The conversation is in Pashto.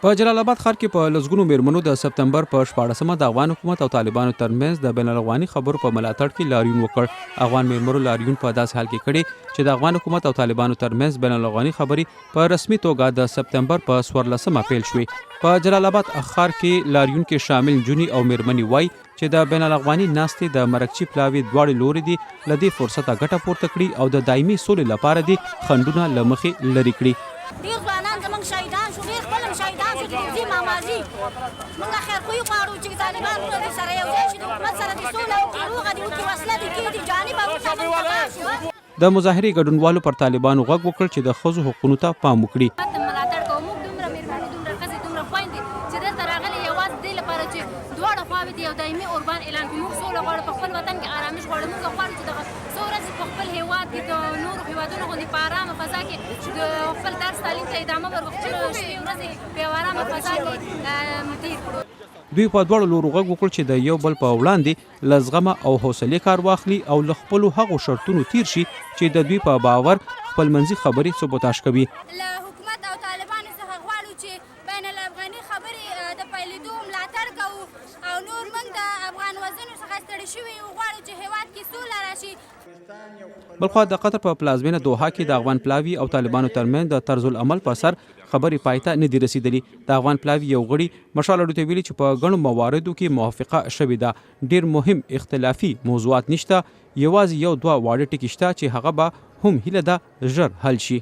په جلال آباد ښار کې په لسګونو مېرمنو د سپتمبر په 14مه د افغان حکومت او طالبانو ترمنځ د بین الافغاني خبرو په ملاتړ کې لاريون وکړ. افغان مېرمنو لاريون په داسې حال کې کړي چې د افغان حکومت او طالبانو ترمنځ بین الافغاني خبري په رسمي توګه د سپتمبر په 14مه پیل شوې. په جلال آباد ښار کې لاريون کې شامل جونی او مېرمنې وای چې د بین الافغاني ناستې د مرکچی پلاوي دواړې لوري دي لدې فرصته ګټه پورته کړي او د دایمي سولې لپاره دي خندونه لمخې لري کړي. ډیر ځوانان زموږ شهیدان شو، ډیر خپل شهیدان شو چې ځي مامازي موږ خیر خو غواړو چې طالبان ټول سره یو ځای شي، د حکومت سره د سوله او روغه دي وکړي، وسله دي کېږدي جانب او شو. د مظاهرې ګډونوالو پر طالبانو غږ وکړ چې د ښځو حقونو ته پام وکړي. ملاتړ کوو موږ دومره مېرمنو دومره ښځې دومره خویندې چې دلته راغلي یوازې دې لپاره چې دواړه خواوې دې یو دایمي اوربان اعلان کړي. موږ سوله غواړو، په خپل وطن کې آرامش غواړو. موږ غواړو چې دغه څو ورځې په خپل هېواد کې د نورو هېوادونو غوندې په ارامه فضا کې د خپل درس تعلیم ته ادامه ورکړو، شپې ورځې په یوه ارامه فضا کې تېر کړو. دوی په دواړو لورو غږ وکړ چې د یو بل په وړاندې له زغمه او حوصلې کار واخلي او له خپلو هغو شرطونو تیر شي چې د دوی په باور خپلمنځي خبرې سبوتاژ کوي. له حکومت او طالبانو څخه غواړو چې بین الافغاني خبرې د پیلېدو ملاتړ کوو او نور موږ د افغان وزنو څخه ستړي شوي یو، غواړو چې هېواد کې سوله راشي. بلخوا د قطر په پلازمېنه دوحه کې د افغان پلاوي او طالبانو ترمنځ د طرز العمل په اثر خبرې پای ته نه دي رسیدلي. د افغان پلاوي یو غړي مشال اډو ته ویلي چې په ګڼو مواردو کې موافقه شوې ده. ډیر مهم اختلافي موضوعات نشته، یوازې یو دوه واړه ټکي شته چې هغه به هم هیله ده ژر حل شي.